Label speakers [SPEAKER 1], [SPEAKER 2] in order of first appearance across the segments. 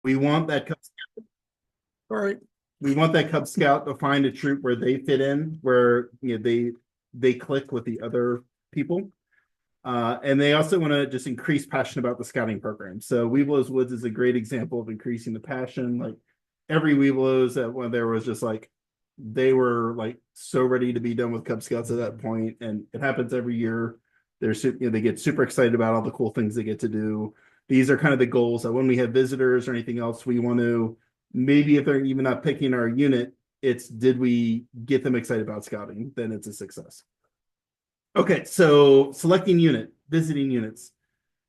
[SPEAKER 1] We want that Cub Scout. All right. We want that Cub Scout to find a troop where they fit in, where they click with the other people. And they also want to just increase passion about the scouting program. So Webelos Woods is a great example of increasing the passion. Like every Webelos that when there was just like they were like so ready to be done with Cub Scouts at that point, and it happens every year. They get super excited about all the cool things they get to do. These are kind of the goals that when we have visitors or anything else, we want to maybe if they're even not picking our unit, it's did we get them excited about scouting? Then it's a success. Okay, so selecting unit, visiting units.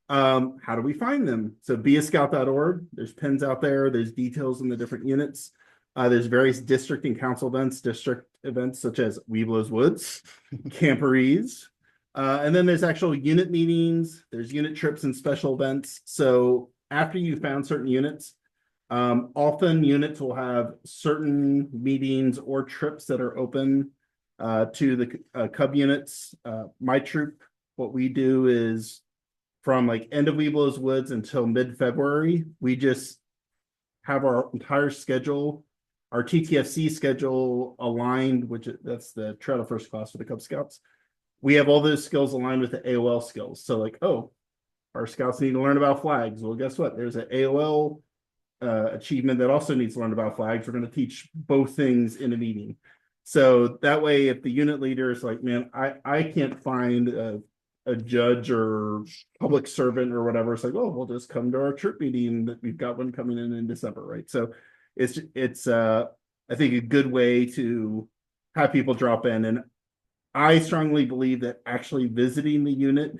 [SPEAKER 1] How do we find them? So beascout.org, there's pins out there, there's details in the different units. There's various district and council events, district events such as Webelos Woods, Camporees. And then there's actual unit meetings, there's unit trips and special events. So after you found certain units, often units will have certain meetings or trips that are open to the Cub units. My troop, what we do is from like end of Webelos Woods until mid-February, we just have our entire schedule, our TTFC schedule aligned, which that's the Trail of First Class for the Cub Scouts. We have all those skills aligned with the AoL skills. So like, oh, our scouts need to learn about flags. Well, guess what? There's an AoL achievement that also needs to learn about flags. We're going to teach both things in a meeting. So that way, if the unit leader is like, man, I can't find a judge or public servant or whatever, it's like, oh, we'll just come to our troop meeting that we've got one coming in December, right? So it's I think a good way to have people drop in. And I strongly believe that actually visiting the unit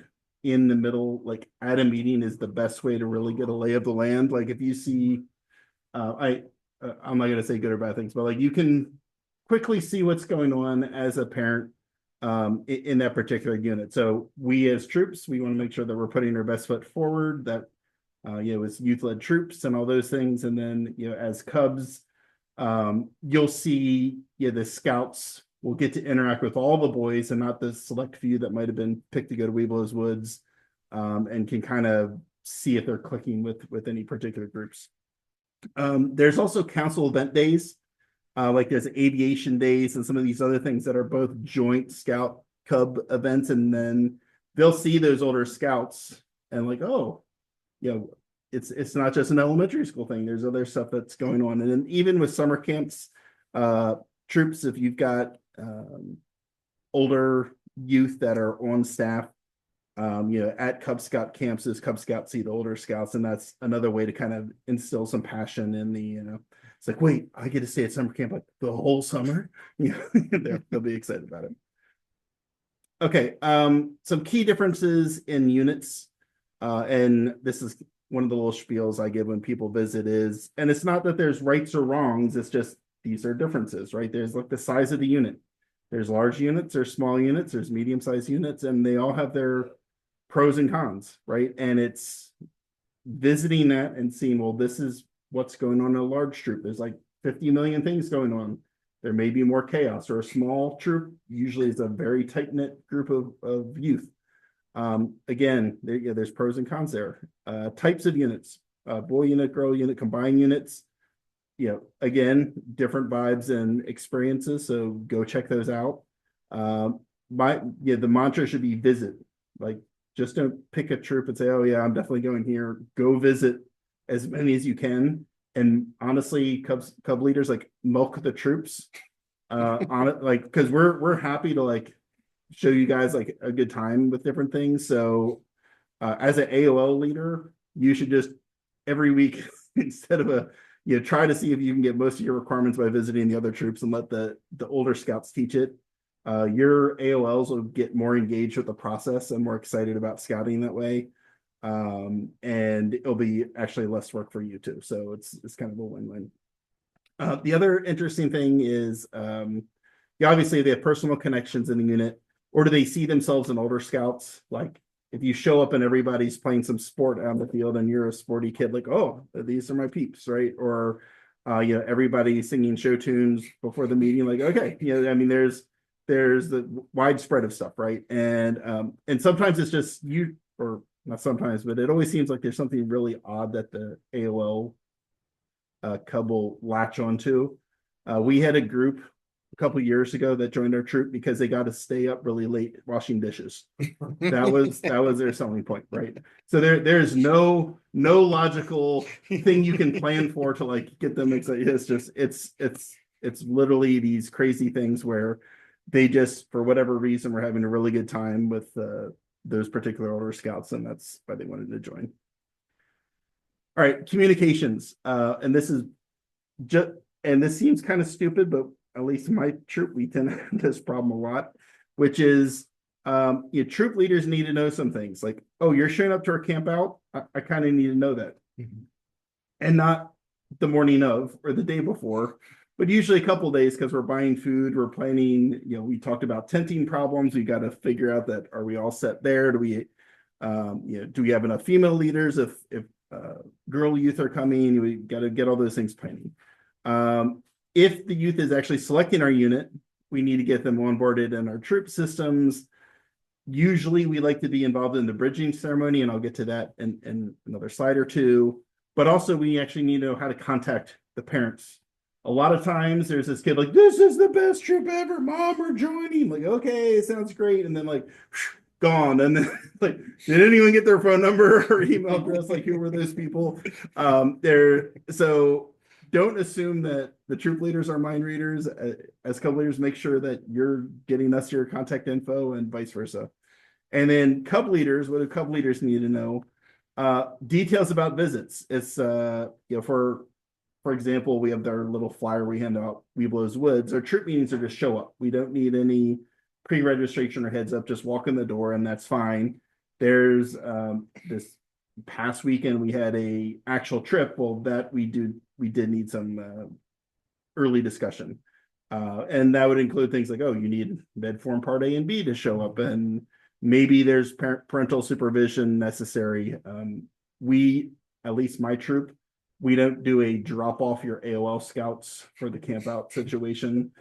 [SPEAKER 1] in the middle, like at a meeting, is the best way to really get a lay of the land. Like if you see, I'm not gonna say good or bad things, but like you can quickly see what's going on as a parent in that particular unit. So we as troops, we want to make sure that we're putting our best foot forward, that it's youth-led troops and all those things. And then as Cubs, you'll see the scouts will get to interact with all the boys and not the select few that might have been picked to go to Webelos Woods, and can kind of see if they're clicking with any particular groups. There's also council event days, like there's aviation days and some of these other things that are both joint scout Cub events, and then they'll see those older scouts and like, oh, it's not just an elementary school thing. There's other stuff that's going on. And then even with summer camps, troops, if you've got older youth that are on staff, at Cub Scout camps, as Cub Scouts see the older scouts, and that's another way to kind of instill some passion in the, it's like, wait, I get to stay at summer camp like the whole summer. They'll be excited about it. Okay, some key differences in units, and this is one of the little spiels I give when people visit is, and it's not that there's rights or wrongs, it's just these are differences, right? There's like the size of the unit. There's large units, there's small units, there's medium-sized units, and they all have their pros and cons, right? And it's visiting that and seeing, well, this is what's going on in a large troop. There's like 50 million things going on. There may be more chaos, or a small troop usually is a very tight-knit group of youth. Again, there's pros and cons there. Types of units, boy unit, girl unit, combined units. Again, different vibes and experiences. So go check those out. The mantra should be visit. Like, just don't pick a troop and say, oh yeah, I'm definitely going here. Go visit as many as you can. And honestly, Cub leaders, like, milk the troops on it, like, because we're happy to like show you guys like a good time with different things. So as an AoL leader, you should just every week instead of try to see if you can get most of your requirements by visiting the other troops and let the older scouts teach it. Your AoLs will get more engaged with the process and more excited about scouting that way. And it'll be actually less work for you too. So it's kind of a win-win. The other interesting thing is, obviously they have personal connections in the unit, or do they see themselves in older scouts? Like if you show up and everybody's playing some sport out on the field and you're a sporty kid, like, oh, these are my peeps, right? Or everybody singing show tunes before the meeting, like, okay, I mean, there's the widespread of stuff, right? And sometimes it's just you, or not sometimes, but it always seems like there's something really odd that the AoL Cub will latch onto. We had a group a couple years ago that joined our troop because they got to stay up really late washing dishes. That was their selling point, right? So there's no logical thing you can plan for to like get them excited. It's just it's literally these crazy things where they just, for whatever reason, were having a really good time with those particular older scouts, and that's why they wanted to join. All right, communications, and this is just, and this seems kind of stupid, but at least in my troop, we tend to have this problem a lot, which is your troop leaders need to know some things like, oh, you're showing up to our camp out. I kind of need to know that. And not the morning of or the day before, but usually a couple of days, because we're buying food, we're planning, we talked about tenting problems. We got to figure out that, are we all set there? Do we, do we have enough female leaders? If girl youth are coming, we got to get all those things planning. If the youth is actually selecting our unit, we need to get them onboarded in our troop systems. Usually we like to be involved in the bridging ceremony, and I'll get to that in another slide or two. But also we actually need to know how to contact the parents. A lot of times there's this kid like, this is the best trip ever, mom, we're joining. Like, okay, sounds great. And then like, gone. And then like, did anyone get their phone number or email address? Like, who were those people? So don't assume that the troop leaders are mind readers. As Cub leaders, make sure that you're getting us your contact info and vice versa. And then Cub leaders, what do Cub leaders need to know? Details about visits. It's for example, we have our little flyer we hand out, Webelos Woods. Our troop meetings are just show up. We don't need any pre-registration or heads up, just walk in the door and that's fine. There's this past weekend we had a actual trip. Well, that we did need some early discussion. And that would include things like, oh, you need med form part A and B to show up, and maybe there's parental supervision necessary. We, at least my troop, we don't do a drop off your AoL scouts for the camp out situation.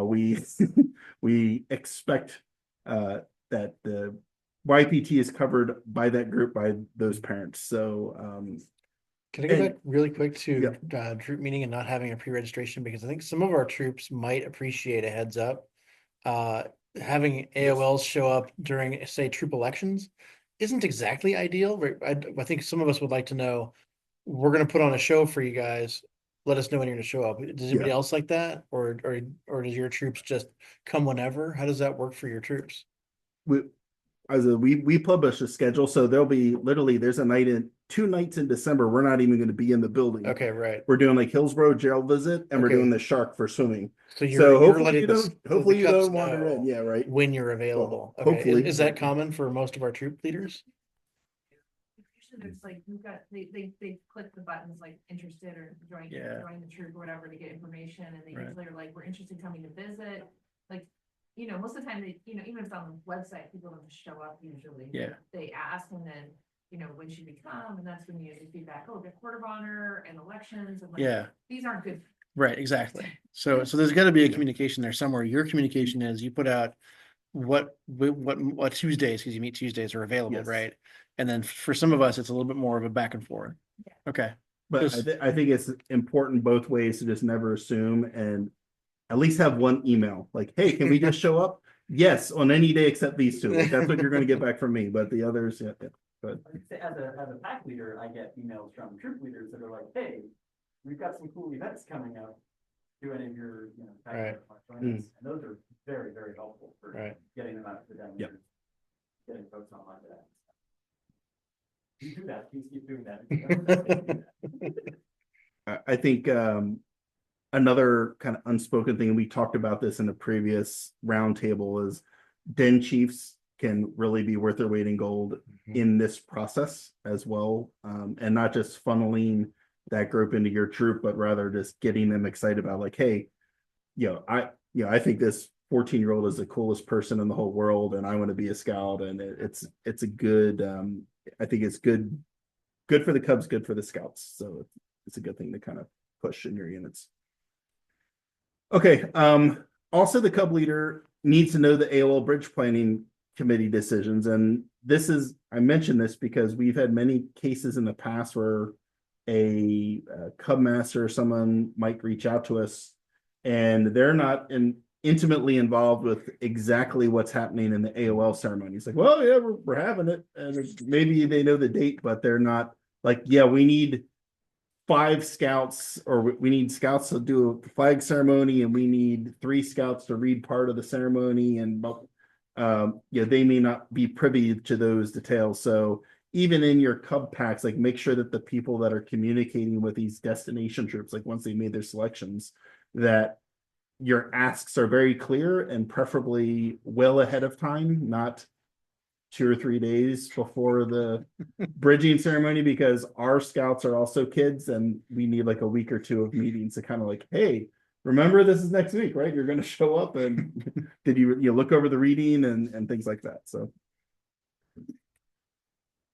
[SPEAKER 1] We expect that the YPT is covered by that group, by those parents. So
[SPEAKER 2] can I go back really quick to troop meeting and not having a pre-registration? Because I think some of our troops might appreciate a heads up. Having AoLs show up during, say, troop elections isn't exactly ideal. I think some of us would like to know, we're going to put on a show for you guys. Let us know when you're going to show up. Does anybody else like that? Or does your troops just come whenever? How does that work for your troops?
[SPEAKER 1] We publish a schedule, so there'll be literally, there's 2 nights in December we're not even going to be in the building.
[SPEAKER 2] Okay, right.
[SPEAKER 1] We're doing like Hillsborough jail visit, and we're doing the Shark for swimming.
[SPEAKER 2] So
[SPEAKER 1] hopefully you don't wander in. Yeah, right.
[SPEAKER 2] When you're available.
[SPEAKER 1] Well,
[SPEAKER 2] okay. Hopefully. Is that common for most of our troop leaders?
[SPEAKER 3] Usually there's like, we've got they click the buttons like interested or join the troop or whatever to get information, and they usually are like, we're interested in coming to visit. Like, most of the time they, even if it's on the website, people don't just show up usually.
[SPEAKER 2] Yeah.
[SPEAKER 3] They ask, and then when should we come? And that's when you get feedback. Oh, the court of honor and elections, and like, these aren't good.
[SPEAKER 2] Right, exactly. So there's got to be a communication there somewhere. Your communication is, you put out what Tuesdays, because you meet Tuesdays, are available, right? And then for some of us, it's a little bit more of a back and forth.
[SPEAKER 3] Yeah.
[SPEAKER 2] Okay.
[SPEAKER 1] But I think it's important both ways to just never assume, and at least have one email like, hey, can we just show up? Yes, on any day except these two. Like, that's what you're going to get back from me. But the others, But
[SPEAKER 4] as a pack leader, I get emails from troop leaders that are like, hey, we've got some cool events coming up. Do any of your pack and those are very, very helpful for getting them out to them. Getting folks online to that. You do that. Please keep doing that.
[SPEAKER 1] I think another kind of unspoken thing, and we talked about this in a previous roundtable, is den chiefs can really be worth their weight in gold in this process as well, and not just funneling that group into your troop, but rather just getting them excited about like, hey, I think this 14-year-old is the coolest person in the whole world, and I want to be a scout, and it's a good, I think it's good for the Cubs, good for the Scouts, so it's a good thing to kind of push in your units. Okay, also the Cub leader needs to know the AoL bridge planning committee decisions, and I mentioned this because we've had many cases in the past where a Cub master or someone might reach out to us, and they're not intimately involved with exactly what's happening in the AoL ceremony. It's like, well, yeah, we're having it, and maybe they know the date, but they're not like, yeah, we need 5 scouts, or we need scouts to do a flag ceremony, and we need 3 scouts to read part of the ceremony, and yeah, they may not be privy to those details. So even in your Cub packs, like make sure that the people that are communicating with these destination troops, like once they made their selections, that your asks are very clear and preferably well ahead of time, not 2 or 3 days before the bridging ceremony, because our scouts are also kids and we need like a week or 2 of meetings to kind of like, hey, remember this is next week, right? You're going to show up, and did you look over the reading and things like that. So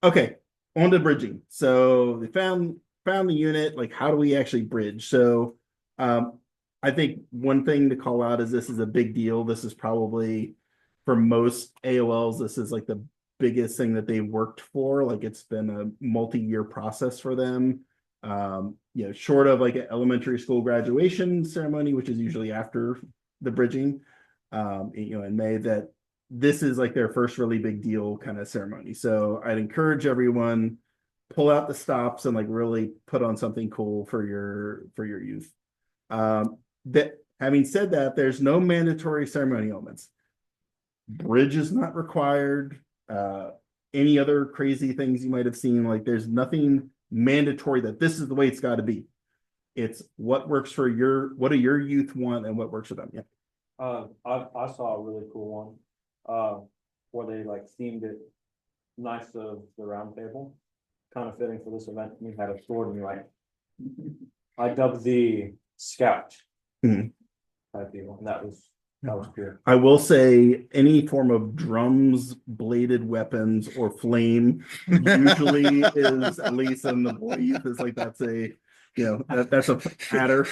[SPEAKER 1] okay, on to bridging. So they found the unit, like how do we actually bridge? So I think one thing to call out is this is a big deal. This is probably, for most AOLs, this is like the biggest thing that they worked for. Like it's been a multi-year process for them. Short of like an elementary school graduation ceremony, which is usually after the bridging, in May, that this is like their first really big deal kind of ceremony. So I'd encourage everyone, pull out the stops and like really put on something cool for your youth. That having said that, there's no mandatory ceremony elements. Bridge is not required. Any other crazy things you might have seen, like there's nothing mandatory that this is the way it's got to be. It's what works for what do your youth want and what works for them. Yeah.
[SPEAKER 5] I saw a really cool one, where they like themed it nice of the round table, kind of fitting for this event. You had a sword in your right. I dubbed the Scout type deal, and that was good.
[SPEAKER 1] I will say any form of drums, bladed weapons, or flame usually is, at least in the boy youth, is like that's a that's a patter.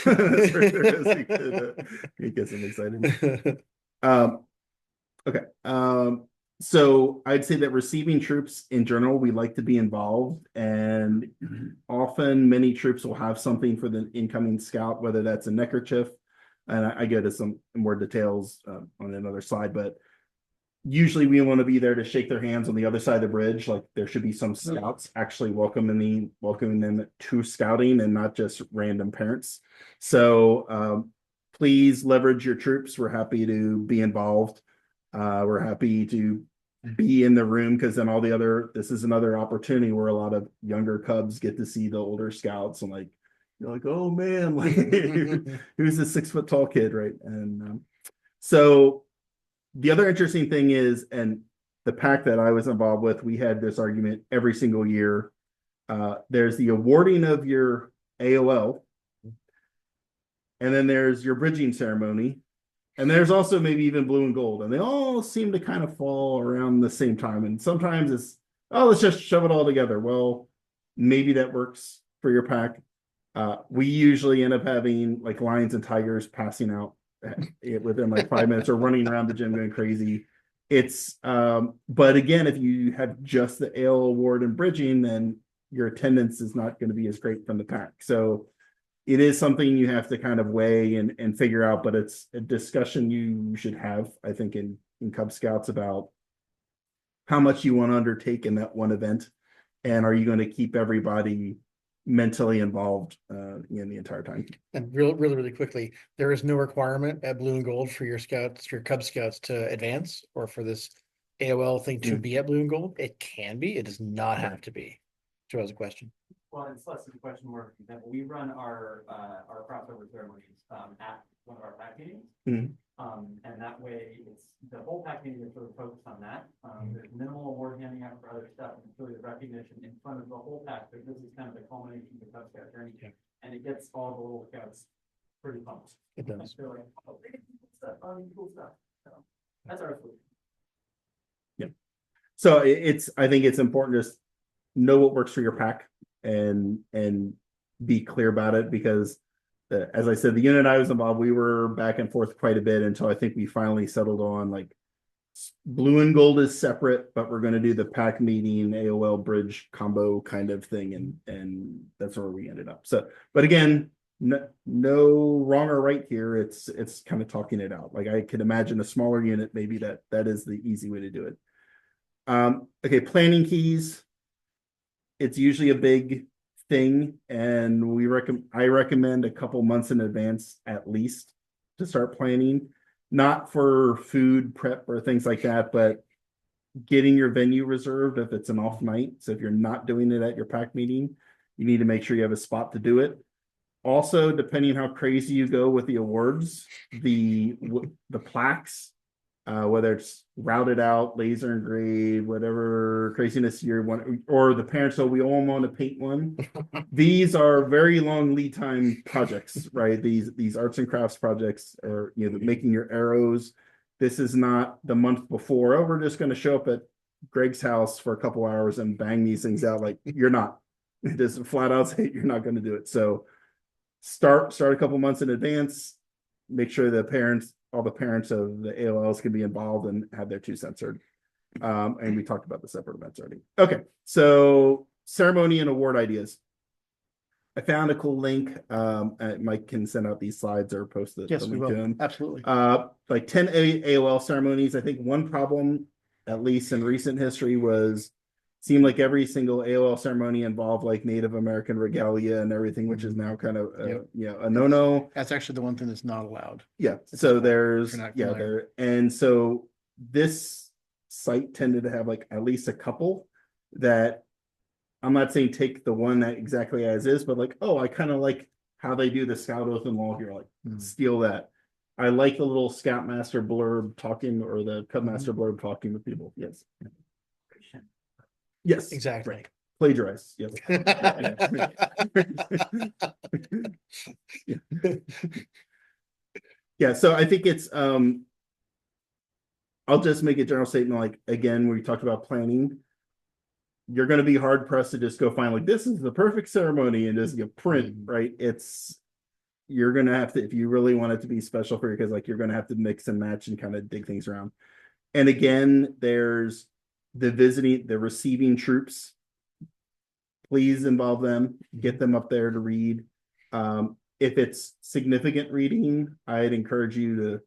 [SPEAKER 1] It gets them excited. Okay. So I'd say that receiving troops in general, we like to be involved, and often many troops will have something for the incoming scout, whether that's a neckerchief, and I go to some more details on another slide, but usually we want to be there to shake their hands on the other side of the bridge. Like there should be some scouts actually welcoming them to scouting and not just random parents. So please leverage your troops. We're happy to be involved. We're happy to be in the room, because then this is another opportunity where a lot of younger Cubs get to see the older scouts, and like you're like, oh man, like who's this 6 foot tall kid, right? And so the other interesting thing is, and the pack that I was involved with, we had this argument every single year. There's the awarding of your AoL, and then there's your bridging ceremony, and there's also maybe even blue and gold, and they all seem to kind of fall around the same time. And sometimes it's, oh, let's just shove it all together. Well, maybe that works for your pack. We usually end up having like lions and tigers passing out within like 5 minutes, or running around the gym going crazy. It's but again, if you have just the AoL award and bridging, then your attendance is not going to be as great from the pack. So it is something you have to kind of weigh and figure out, but it's a discussion you should have, I think, in Cub Scouts about how much you want to undertake in that one event, and are you going to keep everybody mentally involved in the entire time.
[SPEAKER 2] And really quickly, there is no requirement at Blue and Gold for your Cub Scouts to advance, or for this AoL thing to be at Blue and Gold. It can be, it does not have to be. So that was a question.
[SPEAKER 4] Well, it's less of a question, more of an example. We run our crossover ceremonies at one of our pack meetings. And that way it's the whole pack meeting is sort of focused on that. There's minimal award handing out for other stuff, and it's really the recognition in front of the whole pack, because this is kind of the culmination of the Cub Scout journey. And it gets all the little scouts pretty pumped.
[SPEAKER 2] It does.
[SPEAKER 4] They're like, oh, they did cool stuff, cool stuff. So that's our solution.
[SPEAKER 1] Yeah. So I think it's important to just know what works for your pack and be clear about it, because as I said, the unit I was involved, we were back and forth quite a bit until I think we finally settled on like Blue and gold is separate, but we're going to do the pack meeting AOL bridge combo kind of thing, and that's where we ended up. So, but again, no wrong or right here. It's kind of talking it out. Like I could imagine a smaller unit, maybe that is the easy way to do it. Okay, planning keys. It's usually a big thing, and I recommend a couple months in advance at least to start planning. Not for food prep or things like that, but getting your venue reserved if it's an off night. So if you're not doing it at your pack meeting, you need to make sure you have a spot to do it. Also, depending how crazy you go with the awards, the plaques, whether it's routed out, laser engraved, whatever craziness you want, or the parents, so we all want to paint one. These are very long lead time projects, right? These arts and crafts projects are, making your arrows. This is not the month before, oh, we're just going to show up at Greg's house for a couple hours and bang these things out. Like you're not. Just flat out say you're not going to do it. So start a couple months in advance. Make sure all the parents of the AOLs can be involved and have their 2 cents heard. And we talked about the separate events already. Okay, so ceremony and award ideas. I found a cool link. Mike can send out these slides or post the
[SPEAKER 2] Yes, we
[SPEAKER 1] link to
[SPEAKER 2] will.
[SPEAKER 1] them.
[SPEAKER 2] Absolutely.
[SPEAKER 1] Like 10 AOL ceremonies. I think one problem, at least in recent history, seemed like every single AOL ceremony involved like Native American regalia and everything, which is now kind of a no-no.
[SPEAKER 2] That's actually the one thing that's not allowed.
[SPEAKER 1] Yeah.
[SPEAKER 2] It's
[SPEAKER 1] So
[SPEAKER 2] not-
[SPEAKER 1] there's
[SPEAKER 2] if you're not familiar.
[SPEAKER 1] and so this site tended to have like at least a couple that I'm not saying take the one that exactly as is, but like, oh, I kind of like how they do the Scout Oath and Law here. Like, steal that. I like the little Scoutmaster blurb talking or the Cubmaster blurb talking with people. Yes. Yes.
[SPEAKER 2] Exactly.
[SPEAKER 1] Right. Plagiarize. Yes. Yeah. So I think it's I'll just make a general statement. Like again, we talked about planning. You're going to be hard pressed to just go find like this is the perfect ceremony and just print, right? You're going to have to, if you really want it to be special for you, because like you're going to have to mix and match and kind of dig things around. And again, there's the receiving troops. Please involve them, get them up there to read. If it's significant reading, I'd encourage you to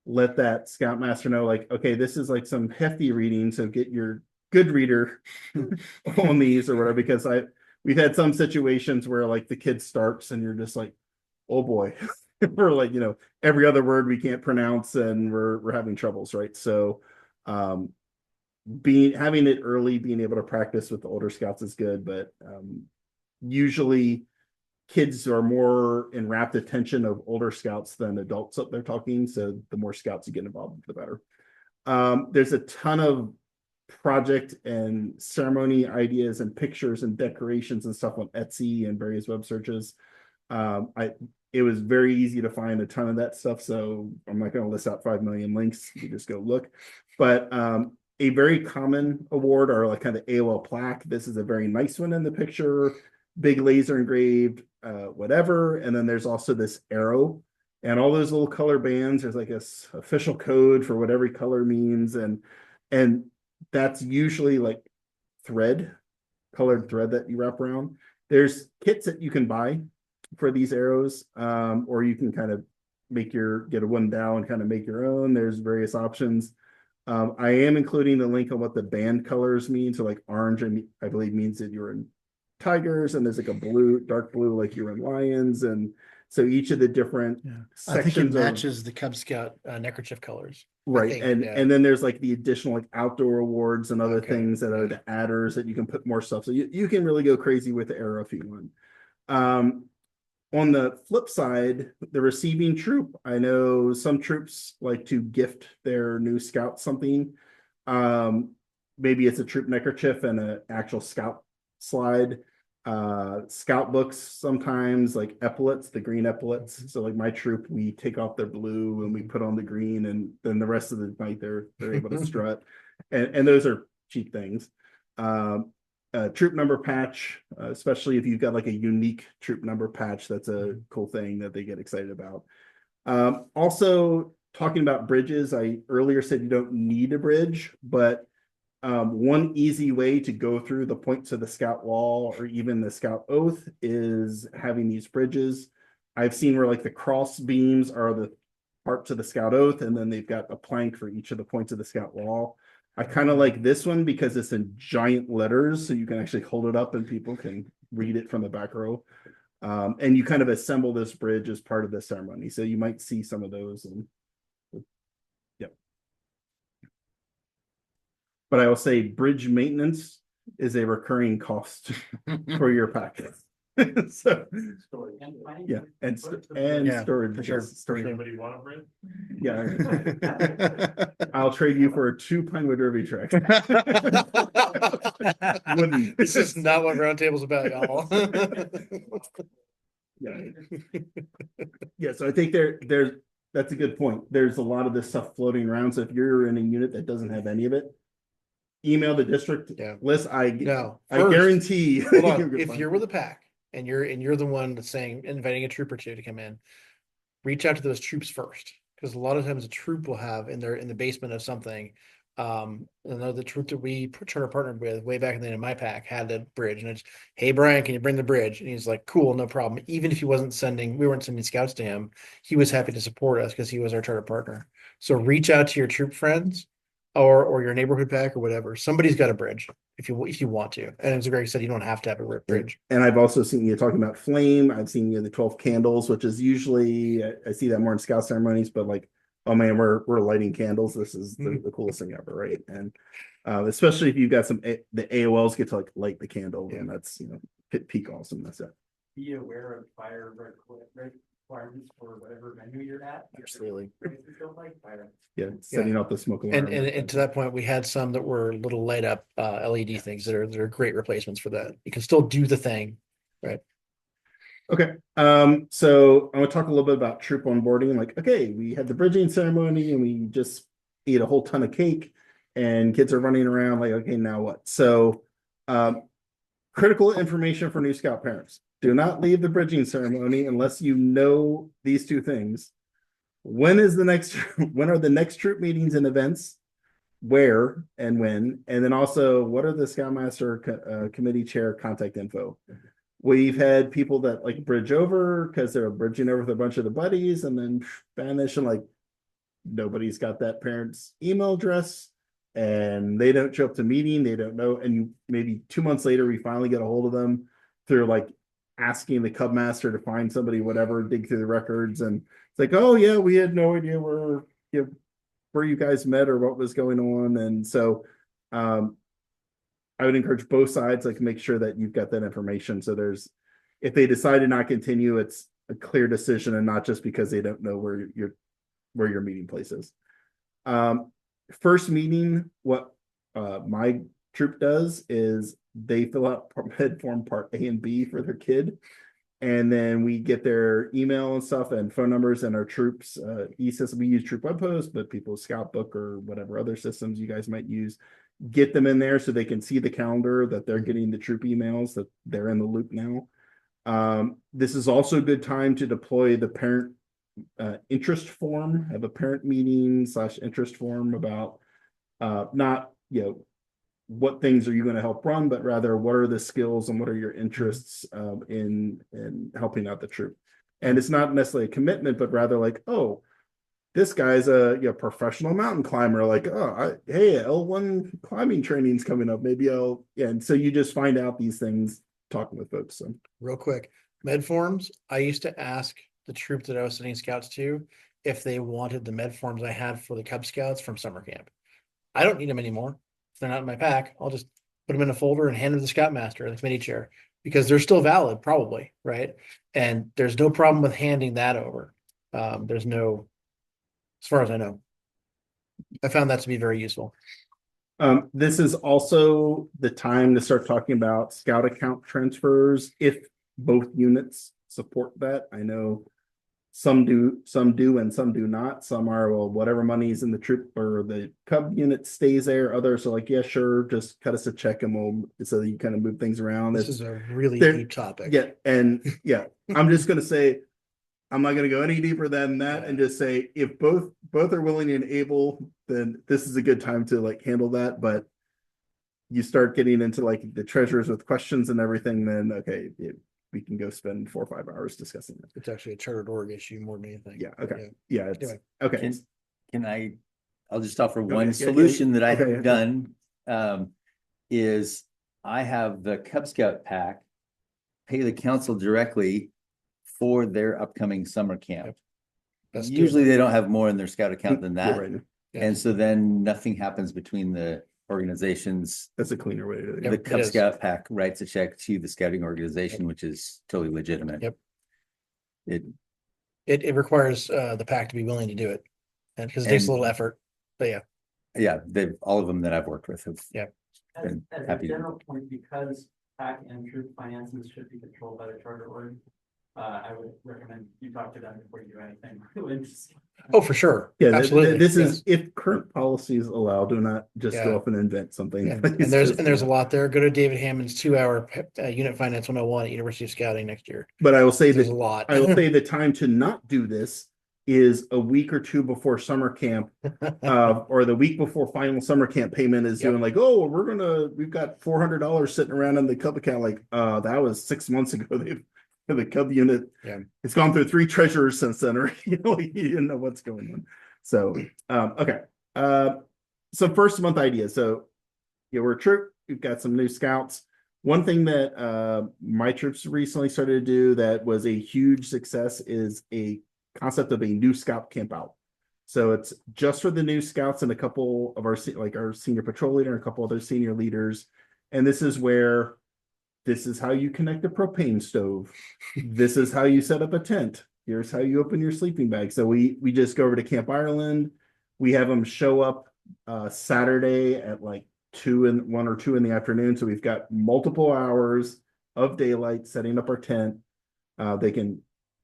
[SPEAKER 1] let that Scoutmaster know, like, okay, this is like some hefty reading, so get your good reader on these or whatever, because we've had some situations where like the kid starts and you're just like, oh boy, we're like, every other word we can't pronounce and we're having troubles, right? So having it early, being able to practice with the older scouts is good, but usually kids are more in rapt attention of older scouts than adults up there talking. So the more scouts you get involved, the better. There's a ton of project and ceremony ideas and pictures and decorations and stuff on Etsy and various web searches. It was very easy to find a ton of that stuff. So I'm not going to list out 5 million links. You just go look. But a very common award are like kind of AOL plaque. This is a very nice one in the picture, big laser engraved, whatever. And then there's also this arrow and all those little color bands. There's like a official code for what every color means. And that's usually like colored thread that you wrap around. There's kits that you can buy for these arrows, or you can kind of get a one down and kind of make your own. There's various options. I am including the link on what the band colors mean. So like orange, I believe means that you're in tigers, and there's like a dark blue, like you're in lions. And so each of the different
[SPEAKER 2] I think it
[SPEAKER 1] sections
[SPEAKER 2] matches the Cub Scout neckerchief colors.
[SPEAKER 1] right. And then there's like the additional like outdoor awards and other things that are the adders that you can put more stuff. So you can really go crazy with the arrow if you want. On the flip side, the receiving troop, I know some troops like to gift their new scout something. Maybe it's a troop neckerchief and an actual scout slide. Scout books sometimes, like epaulets, the green epaulets. So like my troop, we take off their blue and we put on the green, and then the rest of the night they're able to strut. And those are cheap things. Troop number patch, especially if you've got like a unique troop number patch, that's a cool thing that they get excited about. Also talking about bridges, I earlier said you don't need a bridge, but one easy way to go through the points of the scout wall or even the scout oath is having these bridges. I've seen where like the cross beams are the parts of the scout oath, and then they've got a plank for each of the points of the scout wall. I kind of like this one because it's in giant letters, so you can actually hold it up and people can read it from the back row. And you kind of assemble this bridge as part of the ceremony. So you might see some of those. And yep. But I will say bridge maintenance is a recurring cost for your packet. So yeah, and
[SPEAKER 2] Yeah,
[SPEAKER 1] storage.
[SPEAKER 2] for sure.
[SPEAKER 1] Yes, storage.
[SPEAKER 6] Anybody want a bridge?
[SPEAKER 1] Yeah. I'll trade you for 2 Pinewood Derby tracks. Wouldn't.
[SPEAKER 2] This is not what Roundtable's about, y'all.
[SPEAKER 1] Yeah. Yeah, so I think that's a good point. There's a lot of this stuff floating around. So if you're in a unit that doesn't have any of it, email the district
[SPEAKER 2] Yeah.
[SPEAKER 1] list. I
[SPEAKER 2] No,
[SPEAKER 1] guarantee.
[SPEAKER 2] hold on.
[SPEAKER 1] you're gonna
[SPEAKER 2] If
[SPEAKER 1] find
[SPEAKER 2] you're
[SPEAKER 1] it.
[SPEAKER 2] with a pack and you're the one that's saying, inviting a troop or two to come in, reach out to those troops first. Because a lot of times a troop will have in the basement of something. I know the troop that we charter partnered with way back in the end of my pack had a bridge, and it's, hey Brian, can you bring the bridge? And he's like, cool, no problem. Even if we weren't sending scouts to him, he was happy to support us because he was our charter partner. So reach out to your troop friends or your neighborhood pack or whatever. Somebody's got a bridge if you want to. And as Greg said, you don't have to have a bridge.
[SPEAKER 1] And I've also seen you talking about flame. I've seen you the 12 candles, which is usually I see that more in scout ceremonies, but like, oh man, we're lighting candles. This is the coolest thing ever, right? And especially if you've got the AOLs get to like light the candle, and that's peak awesomeness.
[SPEAKER 4] Be aware of fire requirements for whatever venue you're at.
[SPEAKER 2] Absolutely.
[SPEAKER 4] Places don't like fire.
[SPEAKER 1] Yeah, setting up the smoke alarm.
[SPEAKER 2] And to that point, we had some that were little light up LED things that are great replacements for that. You can still do the thing, right?
[SPEAKER 1] Okay. So I'm gonna talk a little bit about troop onboarding. Like, okay, we had the bridging ceremony and we just ate a whole ton of cake and kids are running around like, okay, now what? So critical information for new scout parents. Do not leave the bridging ceremony unless you know these two things. When are the next troop meetings and events? Where and when? And then also, what are the Scoutmaster committee chair contact info? We've had people that like bridge over because they're bridging over with a bunch of the buddies and then vanish, and like nobody's got that parent's email address and they don't show up to meeting, they don't know. And maybe 2 months later, we finally get a hold of them through like asking the Cub Master to find somebody, whatever, dig through the records. And it's like, oh yeah, we had no idea where you guys met or what was going on. And so I would encourage both sides, like make sure that you've got that information. So if they decide to not continue, it's a clear decision and not just because they don't know where your meeting place is. First meeting, what my troop does is they fill out med form part A and B for their kid. And then we get their email and stuff and phone numbers and our troops e-system. We use Troop Web Post, but people's Scout Book or whatever other systems you guys might use, get them in there so they can see the calendar that they're getting the troop emails, that they're in the loop now. This is also a good time to deploy the parent interest form, have a parent meeting / interest form about not, what things are you going to help run, but rather what are the skills and what are your interests in helping out the troop. And it's not necessarily a commitment, but rather like, oh, this guy's a professional mountain climber. Like, hey, L1 climbing training's coming up. Maybe and so you just find out these things talking with folks. So
[SPEAKER 2] Real quick, med forms. I used to ask the troop that I was sending scouts to if they wanted the med forms I had for the Cub Scouts from summer camp. I don't need them anymore. If they're not in my pack, I'll just put them in a folder and hand them to the Scoutmaster or the committee chair because they're still valid, probably, right? And there's no problem with handing that over. There's no, as far as I know, I found that to be very useful.
[SPEAKER 1] This is also the time to start talking about scout account transfers if both units support that. I know some do, and some do not. Some are, well, whatever money's in the troop or the Cub unit stays there. Others are like, yeah, sure, just cut us a check and so you kind of move things around.
[SPEAKER 2] This is a really deep topic.
[SPEAKER 1] Yeah, and yeah, I'm just gonna say I'm not gonna go any deeper than that and just say if both are willing and able, then this is a good time to like handle that. But you start getting into like the treasurers with questions and everything, then okay, we can go spend 4 or 5 hours discussing it.
[SPEAKER 2] It's actually a chartered org issue more than anything.
[SPEAKER 1] Yeah. Okay. Yeah. It's,
[SPEAKER 2] Anyway.
[SPEAKER 1] okay.
[SPEAKER 6] Can I'll just offer
[SPEAKER 1] Okay,
[SPEAKER 6] one
[SPEAKER 1] yeah,
[SPEAKER 6] solution that I
[SPEAKER 1] okay,
[SPEAKER 6] have done, is I have the Cub Scout pack pay the council directly for their upcoming summer camp.
[SPEAKER 2] Let's do
[SPEAKER 6] Usually
[SPEAKER 2] that.
[SPEAKER 6] they don't have more in their scout account than
[SPEAKER 1] Yeah,
[SPEAKER 6] that.
[SPEAKER 1] right.
[SPEAKER 6] And so then nothing happens between the organizations.
[SPEAKER 1] That's a cleaner way to do it.
[SPEAKER 2] Yep,
[SPEAKER 6] The
[SPEAKER 2] it
[SPEAKER 6] Cub
[SPEAKER 2] is.
[SPEAKER 6] Scout pack writes a check to the scouting organization, which is totally legitimate.
[SPEAKER 2] Yep.
[SPEAKER 6] It,
[SPEAKER 2] It requires the pack to be willing to do it. And because it takes a
[SPEAKER 6] And-
[SPEAKER 2] little effort, but yeah.
[SPEAKER 6] yeah, all of them that I've worked with have.
[SPEAKER 2] Yep.
[SPEAKER 4] As,
[SPEAKER 6] Been
[SPEAKER 4] as a
[SPEAKER 6] happy.
[SPEAKER 4] general point, because PAC and troop finances should be controlled by the charter org, I would recommend you talk to them before you do anything.
[SPEAKER 2] Oh, for sure.
[SPEAKER 1] Yeah,
[SPEAKER 2] Absolutely.
[SPEAKER 1] this
[SPEAKER 2] yes.
[SPEAKER 1] is if current policies allow, do not just
[SPEAKER 2] Yeah.
[SPEAKER 1] go off and invent something.
[SPEAKER 2] And
[SPEAKER 1] Please
[SPEAKER 2] there's
[SPEAKER 1] just-
[SPEAKER 2] a lot there. Go to David Hammond's 2-hour unit finance 101 at University of Scouting next year.
[SPEAKER 1] But I will say
[SPEAKER 2] There's
[SPEAKER 1] that
[SPEAKER 2] a lot.
[SPEAKER 1] I will say the time to not do this is a week or two before summer camp, or the week before final summer camp payment is
[SPEAKER 2] Yep.
[SPEAKER 1] doing like, oh, we've got $400 sitting around in the Cub account. Like, that was 6 months ago. The Cub unit,
[SPEAKER 2] Yeah.
[SPEAKER 1] it's gone through 3 treasurers since then, or you didn't know what's going on. So, okay. So first month idea. So, we're a troop. We've got some new scouts. One thing that my troops recently started to do that was a huge success is a concept of a new scout camp out. So it's just for the new scouts and a couple of our senior patrol leader and a couple other senior leaders. And this is how you connect a propane stove. This is how you set up a tent. Here's how you open your sleeping bag. So we just go over to Camp Ireland. We have them show up Saturday at like 1 or 2 in the afternoon. So we've got multiple hours of daylight setting up our tent. They can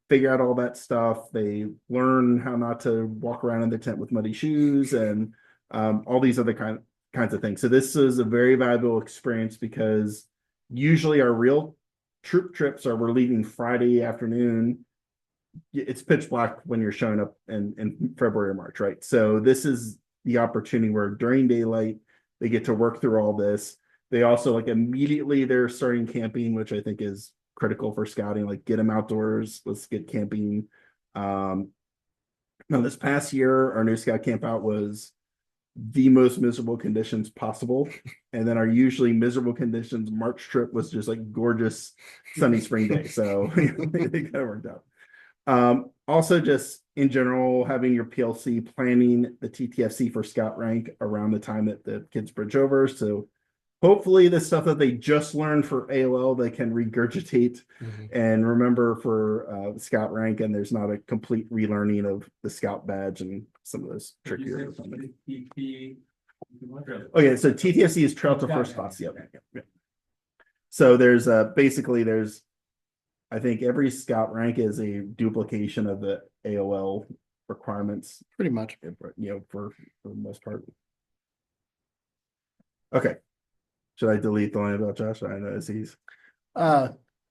[SPEAKER 1] figure out all that stuff. They learn how not to walk around in the tent with muddy shoes and all these other kinds of things. So this is a very valuable experience because usually our real troop trips we're leaving Friday afternoon. It's pitch black when you're showing up in February or March, right? So this is the opportunity where during daylight, they get to work through all this. They also immediately they're starting camping, which I think is critical for scouting. Like get them outdoors. Let's get camping. Now this past year, our new scout camp out was the most miserable conditions possible. And then our usually miserable conditions March trip was just like gorgeous sunny spring day. So it kind of worked out. Also just in general, having your PLC planning the TTFC for scout rank around the time that the kids bridge over. So hopefully the stuff that they just learned for AoL, they can regurgitate and remember for scout rank, and there's not a complete relearning of the scout badge and some of those trickier. Okay, so TTFC is trail to first class. Yep. So there's basically I think every scout rank is a duplication of the AoL requirements,
[SPEAKER 2] Pretty much.
[SPEAKER 1] for the most part. Okay. Should I delete the line about Josh? I know he's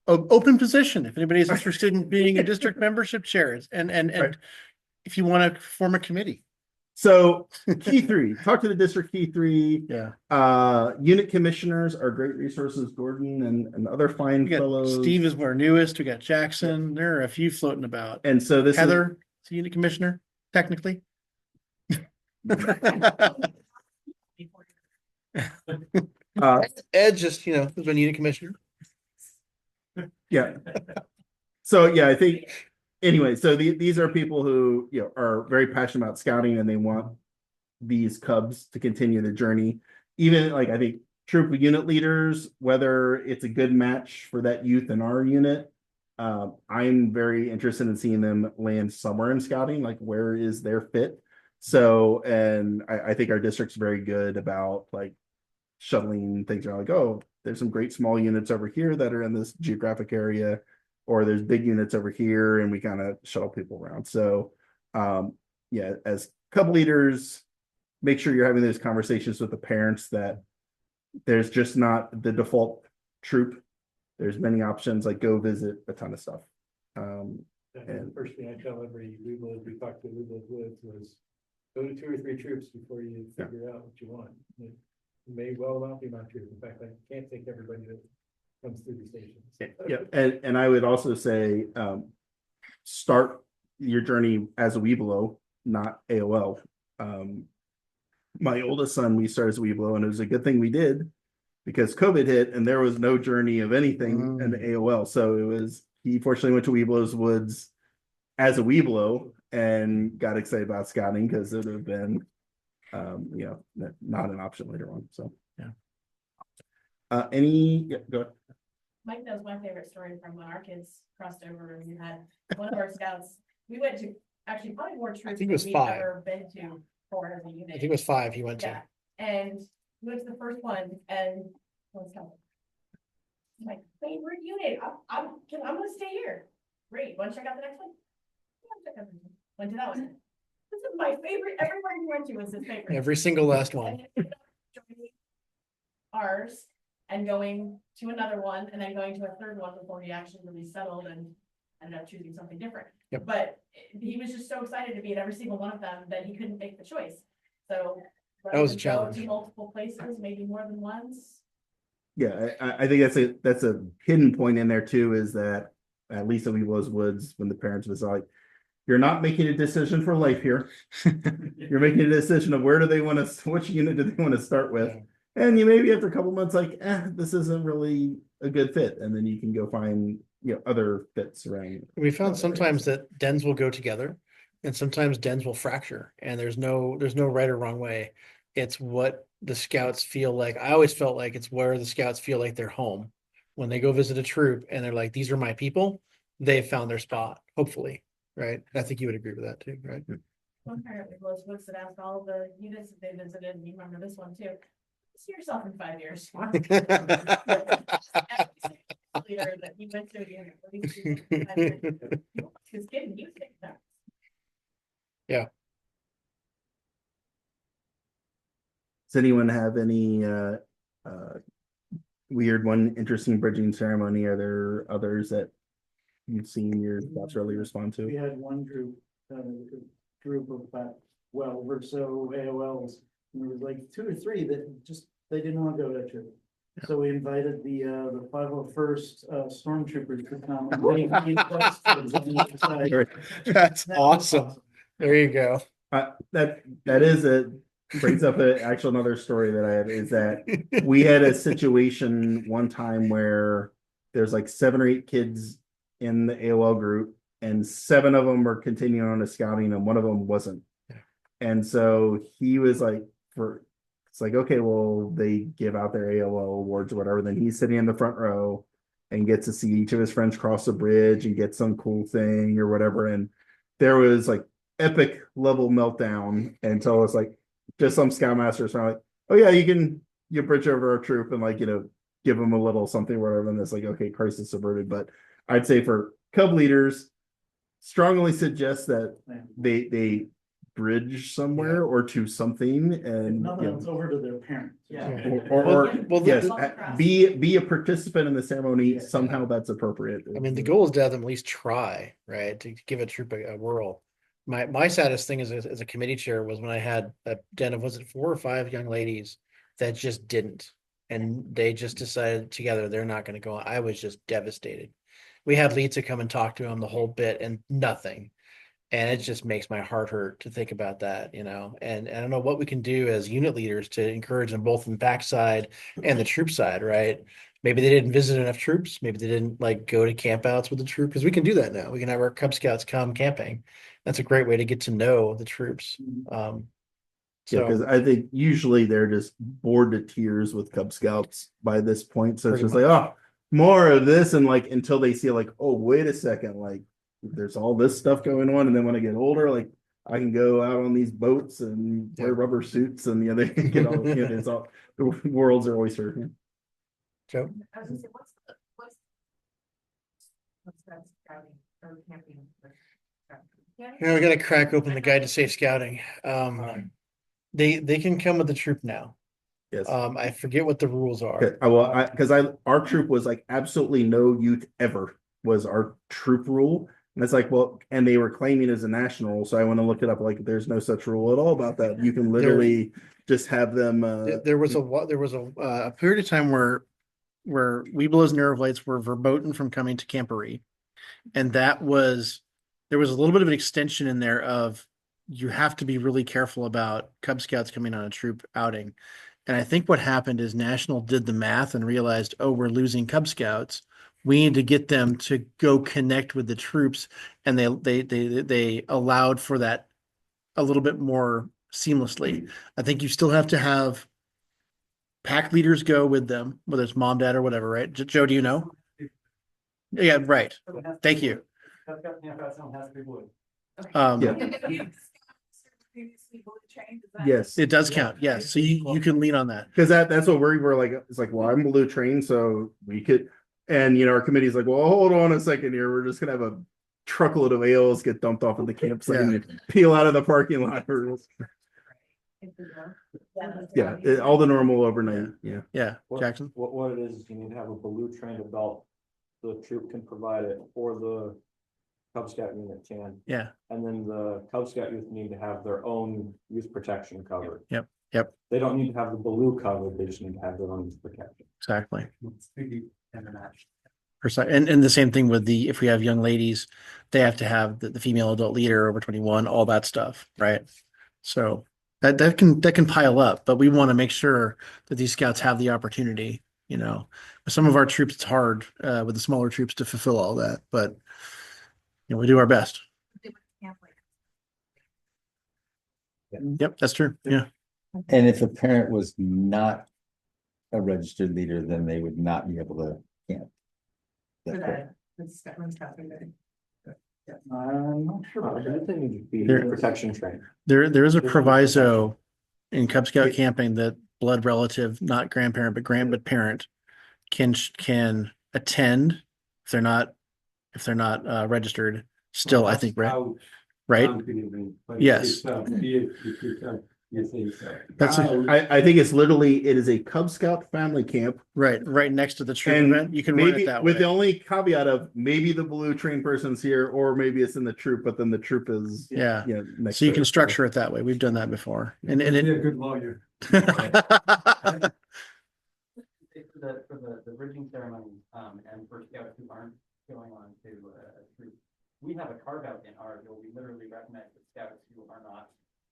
[SPEAKER 2] Open position. If anybody's interested in being a district membership chair and
[SPEAKER 1] Right.
[SPEAKER 2] if you want to form a committee.
[SPEAKER 1] so key 3. Talk to the district key 3.
[SPEAKER 2] Yeah.
[SPEAKER 1] Unit commissioners are great resources. Gordon and other fine
[SPEAKER 2] We got
[SPEAKER 1] fellows.
[SPEAKER 2] Steve is our newest. We got Jackson. There are a few floating about.
[SPEAKER 1] And so this
[SPEAKER 2] Heather is a unit commissioner, technically. Ed just, has been unit commissioner.
[SPEAKER 1] Yeah. So yeah, I think anyway, so these are people who are very passionate about scouting and they want these Cubs to continue the journey. Even I think troop unit leaders, whether it's a good match for that youth in our unit, I'm very interested in seeing them land somewhere in scouting, like where is their fit. So, and I think our district's very good about shuttling things around, there's some great small units over here that are in this geographic area, or there's big units over here, and we kind of shuttle people around. So, yeah, as Cub leaders, make sure you're having those conversations with the parents that there's just not the default troop. There's many options, go visit a ton of stuff. And
[SPEAKER 7] first thing I tell every Webelos we talk to Webelos with was, go to 2 or 3 troops before you figure out what you want. It may well not be my troop. In fact, I can't take everybody that comes through the stations.
[SPEAKER 1] Yeah, and I would also say, start your journey as a Webelo, not AoL. My oldest son, we started as a Webelo, and it was a good thing we did because COVID hit and there was no journey of anything in AoL. So it was, he fortunately went to Webelos Woods as a Webelo and got excited about scouting because it would have been, not an option later on. So,
[SPEAKER 2] yeah.
[SPEAKER 1] Go ahead.
[SPEAKER 8] Mike knows my favorite story from when our kids crossed over and we had one of our scouts. We went to actually probably more troops
[SPEAKER 2] think it was
[SPEAKER 8] than
[SPEAKER 2] 5.
[SPEAKER 8] we've ever been to for as a unit.
[SPEAKER 2] I think it was 5 he went to.
[SPEAKER 8] Yeah, and we went to the first one and let's go. My favorite unit. I'm gonna stay here. Great. Want to check out the next one? Yeah, check out this one. Went to that one. This is my favorite. Everyone we went to was his favorite.
[SPEAKER 2] Every single last one.
[SPEAKER 8] And it ended up joining ours and going to another one and then going to a third one before he actually really settled and ended up choosing something different.
[SPEAKER 2] Yep.
[SPEAKER 8] But he was just so excited to be at every single one of them that he couldn't make the choice. So
[SPEAKER 2] That was a
[SPEAKER 8] rather than go
[SPEAKER 2] challenge.
[SPEAKER 8] to multiple places, maybe more than once.
[SPEAKER 1] Yeah, I think that's a hidden point in there too, is that at least at Webelos Woods, when the parents was like, you're not making a decision for life here. You're making a decision of where do they want to, which unit do they want to start with? And you maybe after a couple months, like, this isn't really a good fit. And then you can go find, other fits around.
[SPEAKER 2] We found sometimes that dens will go together and sometimes dens will fracture and there's no right or wrong way. It's what the scouts feel like. I always felt like it's where the scouts feel like they're home. When they go visit a troop and they're like, these are my people, they've found their spot, hopefully. Right. I think you would agree with that too, right?
[SPEAKER 8] One parent with Los Woods that asked all the units that they visited, and you remember this one too. See yourself in 5 years. Leader that he went through the unit, what do you see in 5 years? His kid and you think that.
[SPEAKER 1] Does anyone have any weird one, interesting bridging ceremony? Are there others that you've seen your thoughts really respond
[SPEAKER 7] We
[SPEAKER 1] to?
[SPEAKER 7] had one group of about over so AOLs, and there was like 2 or 3 that just, they didn't want to go that trip. So we invited the 501st stormtroopers to come. And they came to us to the other side.
[SPEAKER 2] That's awesome. There you go.
[SPEAKER 1] That is brings up another story that I had, is that we had a situation one time where there's like 7 or 8 kids in the AOL group and 7 of them were continuing on to scouting and one of them wasn't. And so he was like, it's like, okay, well, they give out their AOL awards or whatever. Then he's sitting in the front row and gets to see each of his friends cross the bridge and get some cool thing or whatever. And there was like epic level meltdown until it's like just some scoutmasters are like, oh yeah, you bridge over our troop and like, give them a little something, whatever. And it's like, okay, crisis averted. But I'd say for Cub leaders, strongly suggest that they bridge somewhere or to something, and
[SPEAKER 7] It's over to their parents.
[SPEAKER 4] Yeah.
[SPEAKER 2] Well,
[SPEAKER 1] yes, be a participant in the ceremony. Somehow that's appropriate.
[SPEAKER 2] I mean, the goal is to have them at least try, right? To give a troop a whirl. My saddest thing as a committee chair was when I had a den of, was it 4 or 5 young ladies that just didn't, and they just decided together they're not going to go on. I was just devastated. We had Lisa come and talk to him the whole bit and nothing. And it just makes my heart hurt to think about that, and I don't know what we can do as unit leaders to encourage them both in the back side and the troop side, right? Maybe they didn't visit enough troops. Maybe they didn't like go to campouts with the troop, because we can do that now. We can have our Cub Scouts come camping. That's a great way to get to know the troops.
[SPEAKER 1] Yeah, because I think usually they're just bored to tears with Cub Scouts by this point. So it's just like, oh, more of this, and like until they see like, oh, wait a second, like there's all this stuff going on, and then when I get older, like I can go out on these boats and wear rubber suits, and they can get all, it's all the world's their oyster.
[SPEAKER 2] Joe?
[SPEAKER 3] I was gonna say, what's that scouting or camping?
[SPEAKER 2] Yeah, we got to crack open the guide to safe scouting. They can come with the troop now.
[SPEAKER 1] Yes.
[SPEAKER 2] I forget what the rules are.
[SPEAKER 1] Okay. Our troop was like absolutely no youth ever was our troop rule. And it's like, well, and they were claiming as a national rule, so I want to look it up, like, there's no such rule at all about that. You can literally just have them,
[SPEAKER 2] There was a period of time where Webelos and Aerovlights were verboten from coming to Camporee. And there was a little bit of an extension in there of you have to be really careful about Cub Scouts coming on a troop outing. And I think what happened is National did the math and realized, oh, we're losing Cub Scouts. We need to get them to go connect with the troops, and they allowed for that a little bit more seamlessly. I think you still have to have pack leaders go with them, whether it's mom, dad, or whatever, right? Joe, do you know? Yeah, right. Thank you.
[SPEAKER 1] Yeah. Yes.
[SPEAKER 2] It does count. Yes. So you can lean on that.
[SPEAKER 1] Because that's what we were like. It's like, well, I'm blue trained, so we could, and our committee's like, well, hold on a second here. We're just gonna have a truckload of AoLs get dumped off at the campsite and peel out of the parking lot. Yeah, all the normal overnight. Yeah.
[SPEAKER 2] Jackson.
[SPEAKER 5] What it is you need to have a blue trained adult. The troop can provide it, or the Cub Scout unit can.
[SPEAKER 2] Yeah.
[SPEAKER 5] And then the Cub Scout youth need to have their own youth protection covered.
[SPEAKER 2] Yep.
[SPEAKER 5] They don't need to have the blue covered, they just need to have their own youth protection.
[SPEAKER 2] Exactly. And the same thing with if we have young ladies, they have to have the female adult leader over 21, all that stuff, right? So that can pile up, but we want to make sure that these scouts have the opportunity. With some of our troops, it's hard with the smaller troops to fulfill all that, but we do our best. Yep, that's true. Yeah.
[SPEAKER 6] And if a parent was not a registered leader, then they would not be able to camp.
[SPEAKER 7] I'm not sure.
[SPEAKER 5] They need to be protection trained.
[SPEAKER 2] There is a proviso in Cub Scout camping that blood relative, not grandparent, but parent can attend if they're not registered still, I think, right? Yes. That's
[SPEAKER 1] I think it's literally, it is a Cub Scout family camp.
[SPEAKER 2] right next to the troop
[SPEAKER 1] And
[SPEAKER 2] event. You can run
[SPEAKER 1] maybe
[SPEAKER 2] it that
[SPEAKER 1] with
[SPEAKER 2] way.
[SPEAKER 1] the only caveat of maybe the blue trained person's here, or maybe it's in the troop, but then the troop is
[SPEAKER 2] Yeah.
[SPEAKER 1] next
[SPEAKER 2] So you
[SPEAKER 1] to
[SPEAKER 2] can
[SPEAKER 1] it.
[SPEAKER 2] structure it that way. We've done that before. And it
[SPEAKER 7] a good lawyer.
[SPEAKER 4] For the bridging ceremony, and for scouts who aren't going on to a troop, we have a carve out in ours where we literally recognize the scouts who are not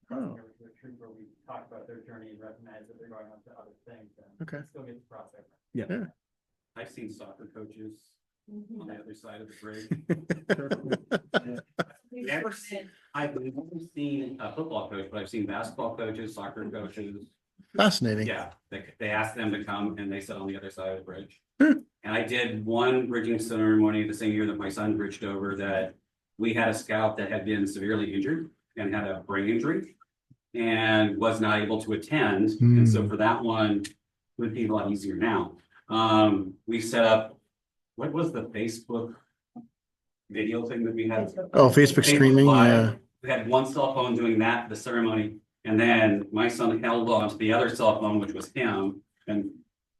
[SPEAKER 4] going over to a troop, where we talk about their journey and recognize that they're going on to other things. And
[SPEAKER 2] Okay.
[SPEAKER 4] still get the process.
[SPEAKER 1] Yeah.
[SPEAKER 9] I've seen soccer coaches on the other side of the bridge. I've never seen a football coach, but I've seen basketball coaches, soccer coaches.
[SPEAKER 2] Fascinating.
[SPEAKER 9] Yeah, they asked them to come and they sat on the other side of the bridge.
[SPEAKER 2] Hmm.
[SPEAKER 9] And I did one bridging ceremony the same year that my son bridged over, that we had a scout that had been severely injured and had a brain injury and was not able to attend. And so for that one, it would be a lot easier now. We set up, what was the Facebook video thing that we had?
[SPEAKER 2] Oh, Facebook streaming.
[SPEAKER 9] Live.
[SPEAKER 2] Yeah.
[SPEAKER 9] We had one cell phone doing that, the ceremony, and then my son held on to the other cell phone, which was him,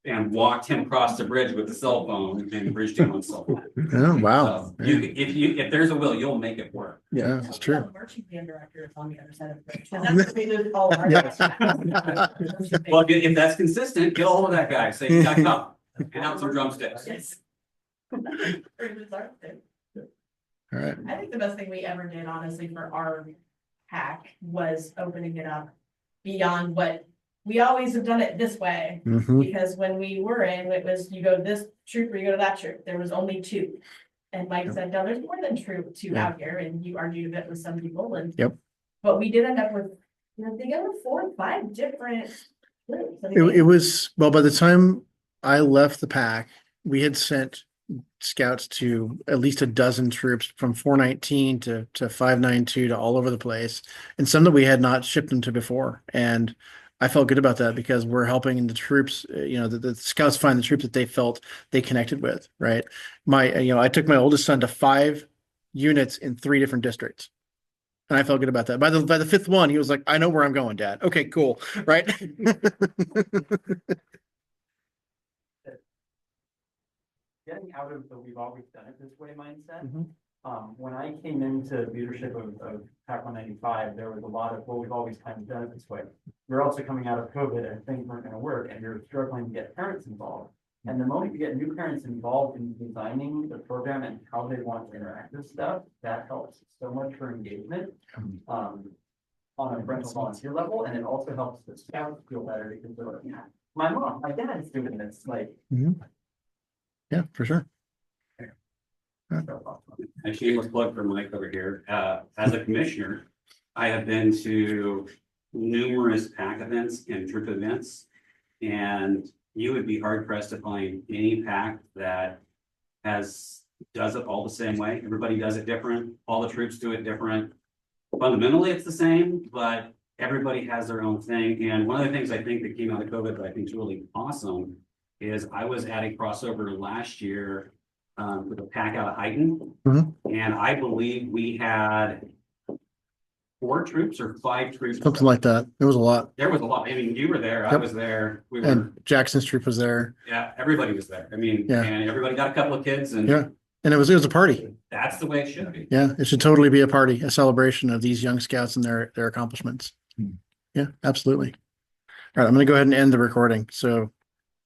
[SPEAKER 9] and walked him across the bridge with the cell phone and bridged him on cell phone.
[SPEAKER 2] Oh, wow.
[SPEAKER 9] So if there's a will, you'll make it work.
[SPEAKER 2] Yeah, it's true.
[SPEAKER 8] The marching band director is on the other side of the bridge. And that's the way all our.
[SPEAKER 9] Well, if that's consistent, get a hold of that guy, say you got to come, and out some drumsticks.
[SPEAKER 8] Yes.
[SPEAKER 2] All right.
[SPEAKER 8] I think the best thing we ever did, honestly, for our pack was opening it up beyond what we always have done it this way.
[SPEAKER 2] Mhm.
[SPEAKER 8] Because when we were in, it was you go to this troop or you go to that troop. There was only two. And Mike said, no, there's more than two out here, and you argued a bit with some people and.
[SPEAKER 2] Yep.
[SPEAKER 8] But we did end up with, they got 4 or 5 different groups. I mean,
[SPEAKER 2] It was, well, by the time I left the pack, we had sent scouts to at least a dozen troops from 419 to 592 to all over the place, and some that we had not shipped them to before. And I felt good about that because we're helping the troops, the scouts find the troops that they felt they connected with, right? I took my oldest son to 5 units in 3 different districts. And I felt good about that. By the 5th one, he was like, I know where I'm going, Dad. Okay, cool. Right.
[SPEAKER 4] Getting out of the we've always done it this way mindset,
[SPEAKER 2] Mhm.
[SPEAKER 4] When I came into leadership of PAC 195, there was a lot of, well, we've always kind of done it this way. We're also coming out of COVID and things weren't gonna work and you're struggling to get parents involved. And the moment you get new parents involved in designing the program and how they want to interact with stuff, that helps so much for engagement. On a parental volunteer level, and it also helps the scouts feel better because they're like, yeah, my mom, my dad's doing this, like.
[SPEAKER 2] Yeah, for sure.
[SPEAKER 9] A shameless plug for Mike over here. As a commissioner, I have been to numerous PAC events and troop events. And you would be hard pressed to find any PAC that does it all the same way. Everybody does it different. All the troops do it different. Fundamentally, it's the same, but everybody has their own thing. And one of the things I think that came out of COVID that I think is really awesome is I was at a crossover last year with a PAC out of Heighton. And I believe we had 4 troops or 5 troops.
[SPEAKER 2] Something like that. It was a lot.
[SPEAKER 9] There was a lot. I mean, you were there, I
[SPEAKER 2] Yep.
[SPEAKER 9] was there. We were,
[SPEAKER 2] And Jackson's troop was there.
[SPEAKER 9] yeah, everybody was there. I mean,
[SPEAKER 2] Yeah.
[SPEAKER 9] and everybody got a couple of kids and
[SPEAKER 2] Yeah. And it was a party.
[SPEAKER 9] that's the way it should be.
[SPEAKER 2] Yeah, it should totally be a party, a celebration of these young scouts and their accomplishments. Yeah, absolutely. All right, I'm gonna go ahead and end the recording. So